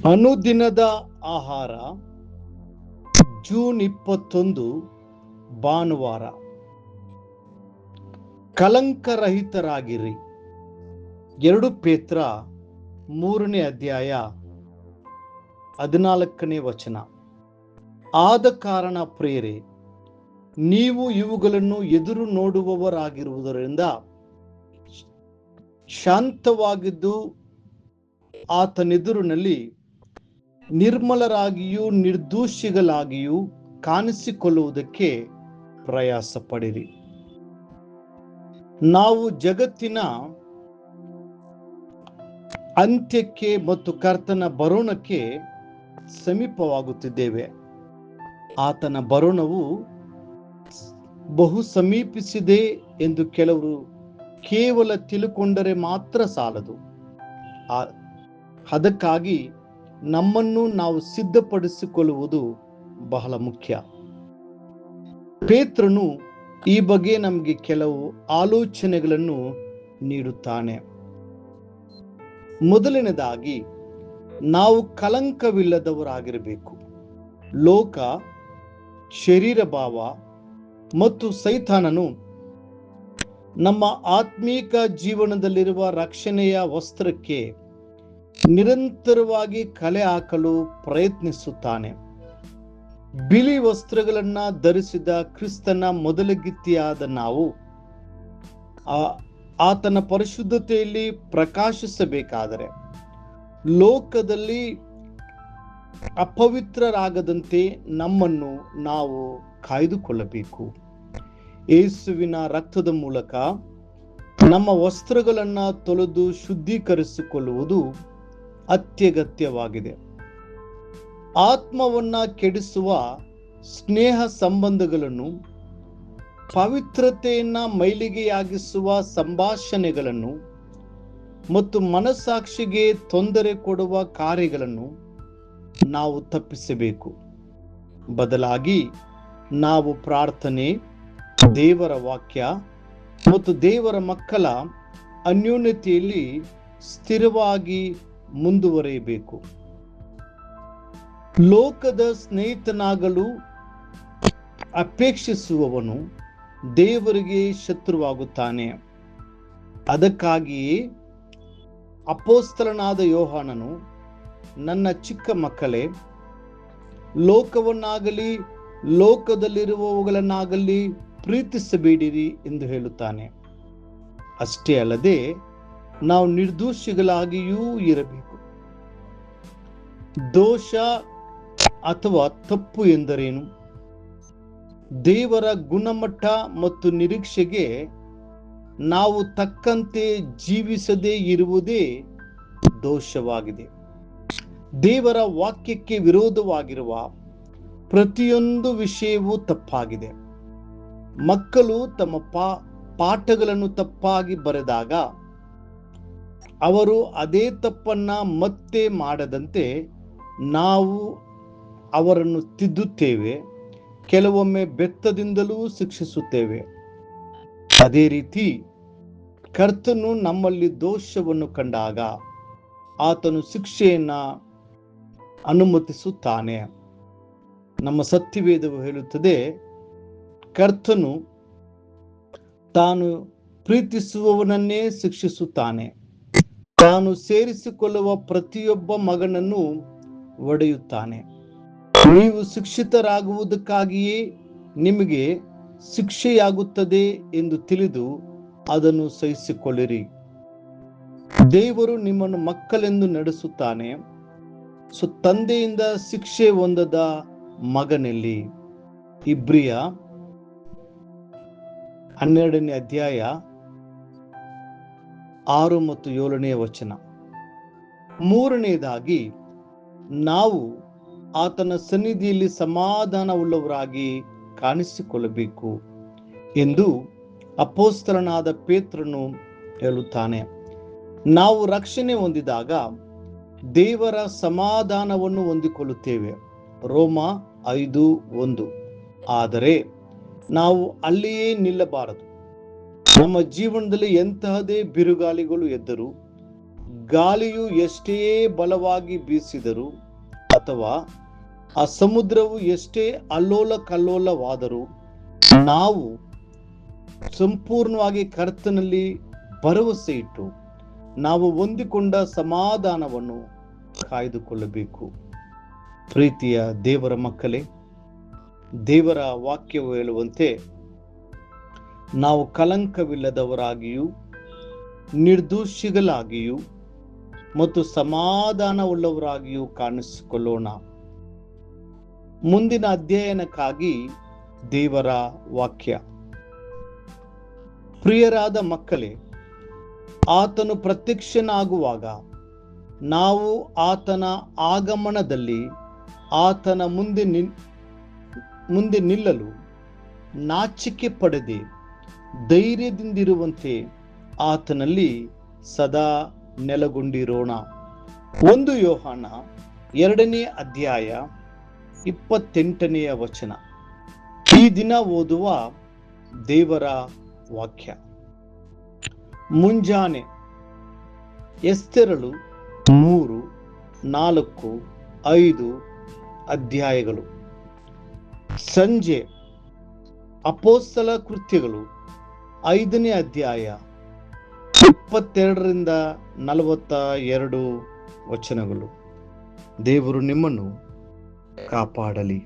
ಅನುದಿನದ ಆಹಾರ, ಜೂನ್ 21, ಭಾನುವಾರ. ಕಲಂಕರಹಿತರಾಗಿರಿ. 2 ಪೇತ್ರ 3ನೇ ಅಧ್ಯಾಯ 14ನೇ ವಚನ. ಆದ ಕಾರಣ ಪ್ರಿಯರೇ, ನೀವು ಇವುಗಳನ್ನು ಎದುರು ನೋಡುವವರಾಗಿರುವುದರಿಂದ ಶಾಂತವಾಗಿದ್ದು ಆತನೆದುರಿನಲ್ಲಿ ನಿರ್ಮಲರಾಗಿಯೂ ನಿರ್ದೋಷಿಗಳಾಗಿಯೂ ಕಾಣಿಸಿಕೊಳ್ಳುವುದಕ್ಕೆ ಪ್ರಯಾಸ ಪಡಿರಿ. ನಾವು ಜಗತ್ತಿನ ಅಂತ್ಯಕ್ಕೆ ಮತ್ತು ಕರ್ತನ ಬರೋಣಕ್ಕೆ ಸಮೀಪವಾಗುತ್ತಿದ್ದೇವೆ. ಆತನ ಬರೋಣವು ಬಹು ಸಮೀಪಿಸಿದೆ ಎಂದು ಕೆಲವರು ಕೇವಲ ತಿಳುಕೊಂಡರೆ ಮಾತ್ರ ಸಾಲದು. ಅದಕ್ಕಾಗಿ ನಮ್ಮನ್ನು ನಾವು ಸಿದ್ಧಪಡಿಸಿಕೊಳ್ಳುವುದು ಬಹಳ ಮುಖ್ಯ. ಪೇತ್ರನು ಈ ಬಗ್ಗೆ ನಮಗೆ ಕೆಲವು ಆಲೋಚನೆಗಳನ್ನು ನೀಡುತ್ತಾನೆ. ಮೊದಲನೇದಾಗಿ, ನಾವು ಕಲಂಕವಿಲ್ಲದವರಾಗಿರಬೇಕು. ಲೋಕ, ಶರೀರ ಭಾವ ಮತ್ತು ಸೈತಾನನು ನಮ್ಮ ಆತ್ಮೀಕ ಜೀವನದಲ್ಲಿರುವ ರಕ್ಷಣೆಯ ವಸ್ತ್ರಕ್ಕೆ ನಿರಂತರವಾಗಿ ಕಲೆ ಹಾಕಲು ಪ್ರಯತ್ನಿಸುತ್ತಾನೆ. ಬಿಳಿ ವಸ್ತ್ರಗಳನ್ನ ಧರಿಸಿದ ಕ್ರಿಸ್ತನ ಮೊದಲಗಿತ್ತಿಯಾದ ನಾವು ಆತನ ಪರಿಶುದ್ಧತೆಯಲ್ಲಿ ಪ್ರಕಾಶಿಸಬೇಕಾದರೆ ಲೋಕದಲ್ಲಿ ಅಪವಿತ್ರರಾಗದಂತೆ ನಮ್ಮನ್ನು ನಾವು ಕಾಯ್ದುಕೊಳ್ಳಬೇಕು. ಯೇಸುವಿನ ರಕ್ತದ ಮೂಲಕ ನಮ್ಮ ವಸ್ತ್ರಗಳನ್ನ ತೊಳೆದು ಶುದ್ಧೀಕರಿಸಿಕೊಳ್ಳುವುದು ಅತ್ಯಗತ್ಯವಾಗಿದೆ. ಆತ್ಮವನ್ನ ಕೆಡಿಸುವ ಸ್ನೇಹ ಸಂಬಂಧಗಳನ್ನು, ಪವಿತ್ರತೆಯನ್ನ ಮೈಲಿಗೆಯಾಗಿಸುವ ಸಂಭಾಷಣೆಗಳನ್ನು ಮತ್ತು ಮನಸ್ಸಾಕ್ಷಿಗೆ ತೊಂದರೆ ಕೊಡುವ ಕಾರ್ಯಗಳನ್ನು ನಾವು ತಪ್ಪಿಸಬೇಕು. ಬದಲಾಗಿ ನಾವು ಪ್ರಾರ್ಥನೆ, ದೇವರ ವಾಕ್ಯ ಮತ್ತು ದೇವರ ಮಕ್ಕಳ ಅನ್ಯೋನ್ಯತೆಯಲ್ಲಿ ಸ್ಥಿರವಾಗಿ ಮುಂದುವರಿಯಬೇಕು. ಲೋಕದ ಸ್ನೇಹಿತನಾಗಲು ಅಪೇಕ್ಷಿಸುವವನು ದೇವರಿಗೆ ಶತ್ರುವಾಗುತ್ತಾನೆ. ಅದಕ್ಕಾಗಿಯೇ ಅಪೊಸ್ತಲನಾದ ಯೋಹಾನನು, ನನ್ನ ಚಿಕ್ಕ ಮಕ್ಕಳೇ, ಲೋಕವನ್ನಾಗಲಿ ಲೋಕದಲ್ಲಿರುವವುಗಳನ್ನಾಗಲಿ ಪ್ರೀತಿಸಬೇಡಿರಿ ಎಂದು ಹೇಳುತ್ತಾನೆ. ಅಷ್ಟೇ ಅಲ್ಲದೆ ನಾವು ನಿರ್ದೋಷಿಗಳಾಗಿಯೂ ಇರಬೇಕು. ದೋಷ ಅಥವಾ ತಪ್ಪು ಎಂದರೇನು? ದೇವರ ಗುಣಮಟ್ಟ ಮತ್ತು ನಿರೀಕ್ಷೆಗೆ ನಾವು ತಕ್ಕಂತೆ ಜೀವಿಸದೇ ಇರುವುದೇ ದೋಷವಾಗಿದೆ. ದೇವರ ವಾಕ್ಯಕ್ಕೆ ವಿರೋಧವಾಗಿರುವ ಪ್ರತಿಯೊಂದು ವಿಷಯವೂ ತಪ್ಪಾಗಿದೆ. ಮಕ್ಕಳು ತಮ್ಮ ಪಾಠಗಳನ್ನು ತಪ್ಪಾಗಿ ಬರೆದಾಗ ಅವರು ಅದೇ ತಪ್ಪನ್ನ ಮತ್ತೆ ಮಾಡದಂತೆ ನಾವು ಅವರನ್ನು ತಿದ್ದುತ್ತೇವೆ, ಕೆಲವೊಮ್ಮೆ ಬೆತ್ತದಿಂದಲೂ ಶಿಕ್ಷಿಸುತ್ತೇವೆ. ಅದೇ ರೀತಿ ಕರ್ತನು ನಮ್ಮಲ್ಲಿ ದೋಷವನ್ನು ಕಂಡಾಗ ಆತನು ಶಿಕ್ಷೆಯನ್ನ ಅನುಮತಿಸುತ್ತಾನೆ. ನಮ್ಮ ಸತ್ಯವೇದವು ಹೇಳುತ್ತದೆ, ಕರ್ತನು ತಾನು ಪ್ರೀತಿಸುವವನನ್ನೇ ಶಿಕ್ಷಿಸುತ್ತಾನೆ, ತಾನು ಸೇರಿಸಿಕೊಳ್ಳುವ ಪ್ರತಿಯೊಬ್ಬ ಮಗನನ್ನು ಒಡೆಯುತ್ತಾನೆ. ನೀವು ಶಿಕ್ಷಿತರಾಗುವುದಕ್ಕಾಗಿಯೇ ನಿಮಗೆ ಶಿಕ್ಷೆಯಾಗುತ್ತದೆ ಎಂದು ತಿಳಿದು ಅದನ್ನು ಸಹಿಸಿಕೊಳ್ಳಿರಿ. ದೇವರು ನಿಮ್ಮನ್ನು ಮಕ್ಕಳೆಂದು ನಡೆಸುತ್ತಾನೆ. ತಂದೆಯಿಂದ ಶಿಕ್ಷೆ ಹೊಂದದ ಮಗನಲ್ಲಿ. ಇಬ್ರಿಯ 12ನೇ ಅಧ್ಯಾಯ 6 ಮತ್ತು 7ನೇ ವಚನ. ಮೂರನೆಯದಾಗಿ, ನಾವು ಆತನ ಸನ್ನಿಧಿಯಲ್ಲಿ ಸಮಾಧಾನವುಳ್ಳವರಾಗಿ ಕಾಣಿಸಿಕೊಳ್ಳಬೇಕು ಎಂದು ಅಪೊಸ್ತಲನಾದ ಪೇತ್ರನು ಹೇಳುತ್ತಾನೆ. ನಾವು ರಕ್ಷಣೆ ಹೊಂದಿದಾಗ ದೇವರ ಸಮಾಧಾನವನ್ನು ಹೊಂದಿಕೊಳ್ಳುತ್ತೇವೆ. ರೋಮ 5:1. ಆದರೆ ನಾವು ಅಲ್ಲಿಯೇ ನಿಲ್ಲಬಾರದು. ನಮ್ಮ ಜೀವನದಲ್ಲಿ ಎಂತಹದೇ ಬಿರುಗಾಳಿಗಳು ಎದ್ದರೂ ಗಾಳಿಯು ಎಷ್ಟೇ ಬಲವಾಗಿ ಬೀಸಿದರೂ ಅಥವಾ ಆ ಸಮುದ್ರವು ಎಷ್ಟೇ ಅಲ್ಲೋಲ ಕಲ್ಲೋಲವಾದರೂ ನಾವು ಸಂಪೂರ್ಣವಾಗಿ ಕರ್ತನಲ್ಲಿ ಭರವಸೆ ಇಟ್ಟು ನಾವು ಹೊಂದಿಕೊಂಡ ಸಮಾಧಾನವನ್ನು ಕಾಯ್ದುಕೊಳ್ಳಬೇಕು. ಪ್ರೀತಿಯ ದೇವರ ಮಕ್ಕಳೇ, ದೇವರ ವಾಕ್ಯವು ಹೇಳುವಂತೆ ನಾವು ಕಲಂಕವಿಲ್ಲದವರಾಗಿಯೂ ನಿರ್ದೋಷಿಗಳಾಗಿಯೂ ಮತ್ತು ಸಮಾಧಾನವುಳ್ಳವರಾಗಿಯೂ ಕಾಣಿಸಿಕೊಳ್ಳೋಣ. ಮುಂದಿನ ಅಧ್ಯಯನಕ್ಕಾಗಿ ದೇವರ ವಾಕ್ಯ. ಪ್ರಿಯರಾದ ಮಕ್ಕಳೇ, ಆತನು ಪ್ರತ್ಯಕ್ಷನಾಗುವಾಗ ನಾವು ಆತನ ಆಗಮನದಲ್ಲಿ ಆತನ ಮುಂದೆ ನಿಲ್ಲಲು ನಾಚಿಕೆ ಪಡೆದೆ ಧೈರ್ಯದಿಂದಿರುವಂತೆ ಆತನಲ್ಲಿ ಸದಾ ನೆಲೆಗೊಂಡಿರೋಣ. 1 ಯೋಹಾನ 2ನೇ ಅಧ್ಯಾಯ 28ನೇ ವಚನ. ಈ ದಿನ ಓದುವ ದೇವರ ವಾಕ್ಯ. ಮುಂಜಾನೆ ಎಸ್ತೇರಳು 3, 4, 5 ಅಧ್ಯಾಯಗಳು. ಸಂಜೆ ಅಪೊಸ್ತಲ ಕೃತ್ಯಗಳು 5ನೇ ಅಧ್ಯಾಯ 22ರಿಂದ 42 ವಚನಗಳು. ದೇವರು ನಿಮ್ಮನ್ನು ಕಾಪಾಡಲಿ.